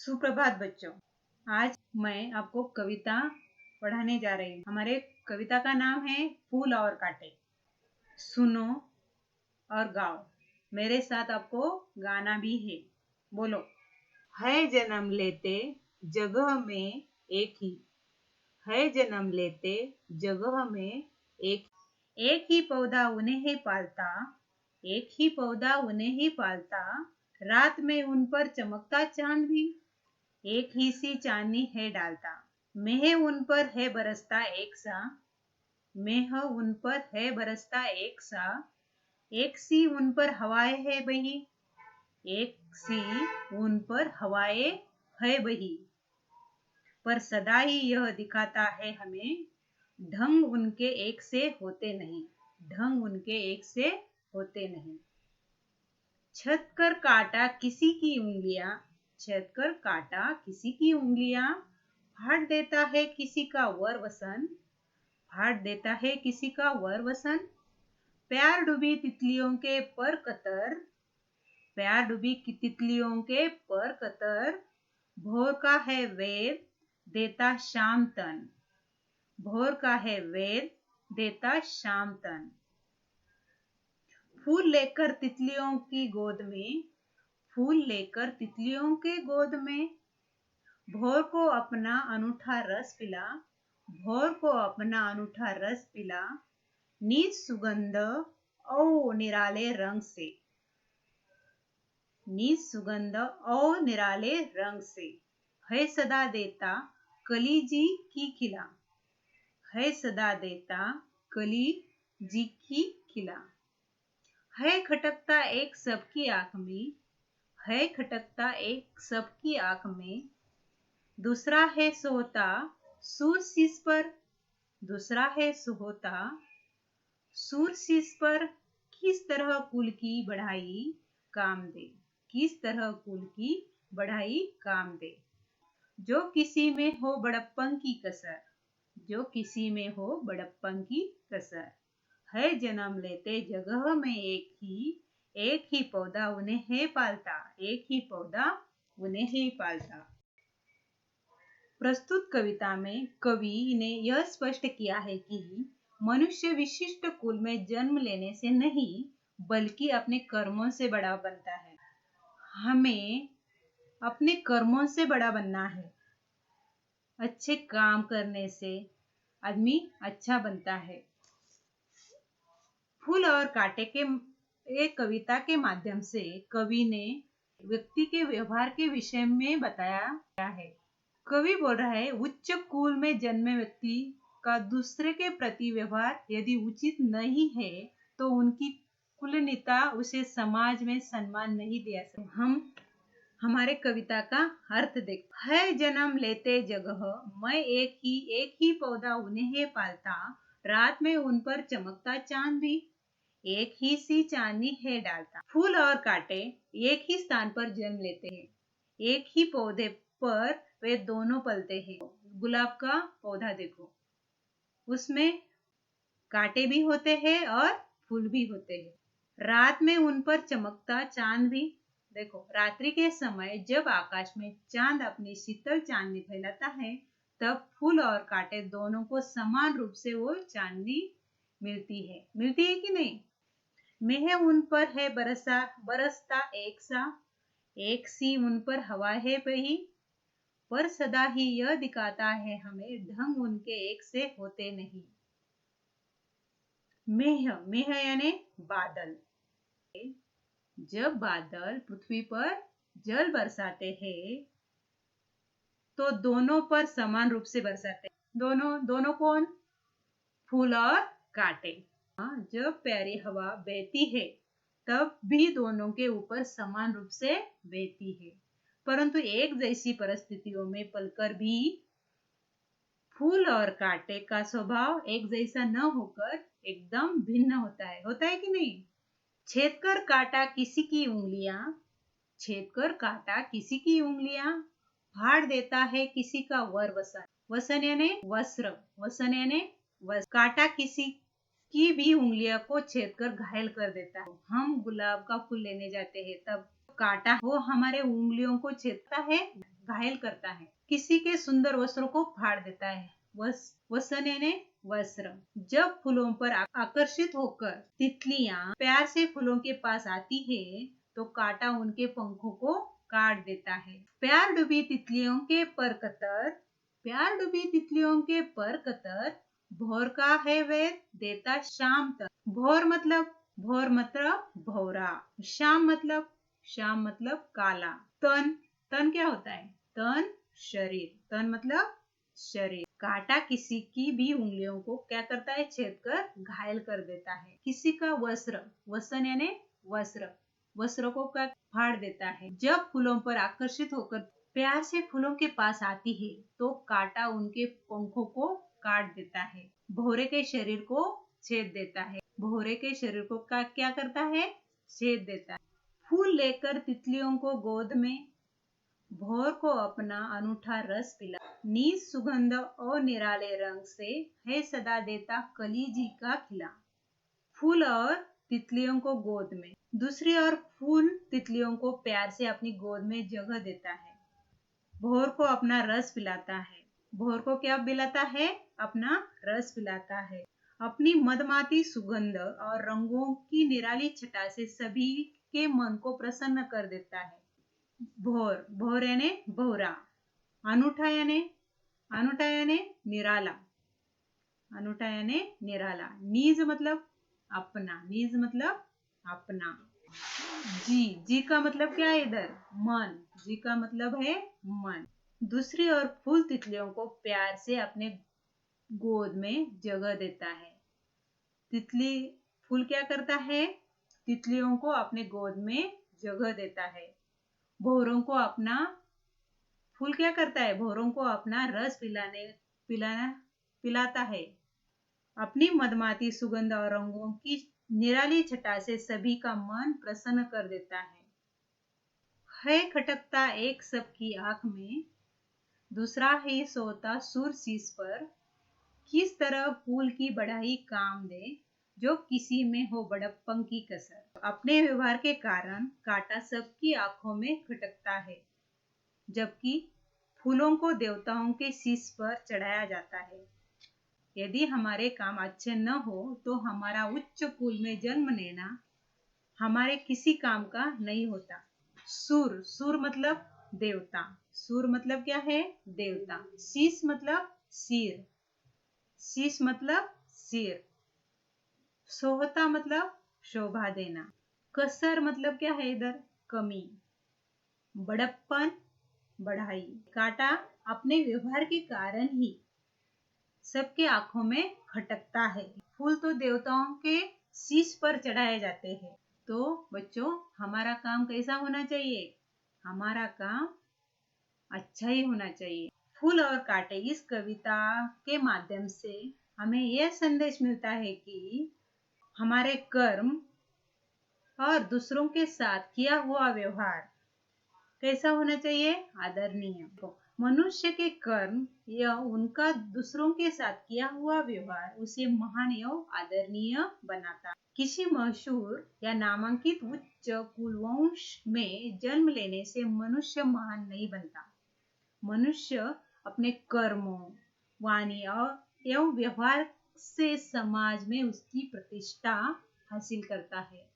सुप्रभात बच्चों। आज मैं आपको कविता पढ़ाने जा रही हूँ। हमारे कविता का नाम है फूल और कांटे। सुनो और गाओ। मेरे साथ आपको गाना भी है। बोलो। है जन्म लेते जगह में एक ही, है जन्म लेते जगह में एक ही पौधा उन्हें ही पालता, एक ही पौधा उन्हें ही पालता। रात में उन पर चमकता चांद भी एक ही सी चांदनी है डालता। मेह उन पर है बरसता एक सा, मेह उन पर है बरसता एक सा। एक सी उन पर हवाएं है बही, एक सी उन पर हवाएं है बही। पर सदा ही यह दिखाता है हमें, ढंग उनके एक से होते नहीं, ढंग उनके एक से होते नहीं। छत कर काटा किसी की उंगलियां, छत कर काटा किसी की उंगलियां। फाड़ देता है किसी का वर वसन, फाड़ देता है किसी का वर वसन। प्यार डूबी तितलियों के पर कतर, प्यार डूबी तितलियों के पर कतर। भोर का है वेद देता शाम तन, भोर का है वेद देता शाम तन। फूल लेकर तितलियों की गोद में, फूल लेकर तितलियों के गोद में। भोर को अपना अनूठा रस पिला, भोर को अपना अनूठा रस पिला। नीच सुगंध ओ निराले रंग से, नीच सुगंध ओ निराले रंग से। है सदा देता कली जी की खिला, है सदा देता कली जी की खिला। है खटकता एक सबकी आंख में, है खटकता एक सबकी आंख में। दूसरा है सोता सूर शीश पर, दूसरा है सोता सूर शीश पर। किस तरह कुल की बढ़ाई काम दे, किस तरह कुल की बढ़ाई काम दे। जो किसी में हो बड़प्पन की कसर, जो किसी में हो बड़प्पन की कसर। है जन्म लेते जगह में एक ही पौधा उन्हें है पालता, एक ही पौधा उन्हें ही पालता। प्रस्तुत कविता में कवि ने यह स्पष्ट किया है कि मनुष्य विशिष्ट कुल में जन्म लेने से नहीं बल्कि अपने कर्मों से बड़ा बनता है। हमें अपने कर्मों से बड़ा बनना है। अच्छे काम करने से आदमी अच्छा बनता है। फूल और कांटे के एक कविता के माध्यम से कवि ने व्यक्ति के व्यवहार के विषय में बताया गया है। कवि बोल रहा है, उच्च कुल में जन्मे व्यक्ति का दूसरे के प्रति व्यवहार यदि उचित नहीं है तो उनकी कुलीनता उसे समाज में सम्मान नहीं दे सकती। हम हमारे कविता का अर्थ देख। है जन्म लेते जगह मैं एक ही पौधा उन्हें है पालता। रात में उन पर चमकता चांद भी एक ही सी चांदनी है डालता। फूल और कांटे एक ही स्थान पर जन्म लेते हैं, एक ही पौधे पर वे दोनों पलते हैं। गुलाब का पौधा देखो, उसमें कांटे भी होते हैं और फूल भी होते हैं। रात में उन पर चमकता चांद भी देखो। रात्रि के समय जब आकाश में चांद अपनी शीतल चांदनी फैलाता है तब फूल और कांटे दोनों को समान रूप से वो चांदनी मिलती है कि नहीं। मेह उन पर है बरसता एक सा, एक सी उन पर हवा है बही। पर सदा ही यह दिखाता है हमें, ढंग उनके एक से होते नहीं। मेह मेह यानी बादल। जब बादल पृथ्वी पर जल बरसाते हैं तो दोनों पर समान रूप से बरसाते हैं। दोनों कौन? फूल और कांटे। जब प्यारी हवा बहती है तब भी दोनों के ऊपर समान रूप से बहती है, परंतु एक जैसी परिस्थितियों में पलकर भी फूल और कांटे का स्वभाव एक जैसा न होकर एकदम भिन्न होता है कि नहीं। छेद कर काटा किसी की उंगलियां, छेद कर काटा किसी की उंगलियां। फाड़ देता है किसी का वर वसन, वसन यानी वस्त्र, वसन यानी वस्त्र। काटा किसी की भी उंगलियों को छेद कर घायल कर देता है। हम गुलाब का फूल लेने जाते हैं तब काटा वो हमारे उंगलियों को छेदता है, घायल करता है। किसी के सुंदर वस्त्रों को फाड़ देता है। वसन यानी वस्त्र। जब फूलों पर आकर्षित होकर तितलियां प्यार से फूलों के पास आती है तो कांटा उनके पंखों को काट देता है। प्यार डूबी तितलियों के पर कतर भोर का है वेद देता शाम तक। भोर मतलब भौरा। शाम मतलब काला। तन क्या होता है? तन शरीर। तन मतलब शरीर। कांटा किसी की भी उंगलियों को क्या करता है? छेद कर घायल कर देता है। किसी का वसन यानी वस्त्र को क्या फाड़ देता है। जब फूलों पर आकर्षित होकर प्यार से फूलों के पास आती है तो कांटा उनके पंखों को काट देता है। भौरे के शरीर को छेद देता है। भौरे के शरीर को क्या करता है? छेद देता है। फूल लेकर तितलियों को गोद में भौर को अपना अनूठा रस पिला। नीच सुगंध और निराले रंग से है सदा देता कली जी का खिला। फूल और तितलियों को गोद में। दूसरी ओर फूल तितलियों को प्यार से अपनी गोद में जगह देता है। भौर को अपना रस पिलाता है। भौर को क्या पिलाता है? अपना रस पिलाता है। अपनी मदमाती सुगंध और रंगों की निराली छटा से सभी के मन को प्रसन्न कर देता है। भौर यानी भौरा। अनूठा यानी निराला। नीज मतलब अपना। जी का मतलब क्या है इधर? मन। जी का मतलब है मन। दूसरी ओर फूल तितलियों को प्यार से अपने गोद में जगह देता है। फूल क्या करता है? तितलियों को अपने गोद में जगह देता है। फूल क्या करता है? भौरों को अपना रस पिलाता है। अपनी मदमाती सुगंध और रंगों की निराली छटा से सभी का मन प्रसन्न कर देता है खटकता एक सबकी आंख में, दूसरा है सोता सुर शीश पर। किस तरह फूल की बढ़ाई काम दे, जो किसी में हो बड़प्पन की कसर। अपने व्यवहार के कारण कांटा सबकी आंखों में खटकता है, जबकि फूलों को देवताओं के शीश पर चढ़ाया जाता है। यदि हमारे काम अच्छे न हो तो हमारा उच्च कुल में जन्म लेना हमारे किसी काम का नहीं होता। सुर मतलब देवता। सुर मतलब क्या है? देवता। शीश मतलब सिर। सोहता मतलब शोभा देना। कसर मतलब क्या है इधर? कमी। बड़प्पन बढ़ाई। कांटा अपने व्यवहार के कारण ही सबके आंखों में खटकता है। फूल तो देवताओं के शीश पर चढ़ाए जाते हैं। तो बच्चों, हमारा काम कैसा होना चाहिए? हमारा काम अच्छा ही होना चाहिए। फूल और कांटे इस कविता के माध्यम से हमें यह संदेश मिलता है कि हमारे कर्म और दूसरों के साथ किया हुआ व्यवहार कैसा होना चाहिए? आदरणीय। मनुष्य के कर्म या उनका दूसरों के साथ किया हुआ व्यवहार उसे महान एवं आदरणीय बनाता। किसी मशहूर या नामांकित उच्च कुलवंश में जन्म लेने से मनुष्य महान नहीं बनता। मनुष्य अपने कर्मों, वाणी एवं व्यवहार से समाज में उसकी प्रतिष्ठा हासिल करता है।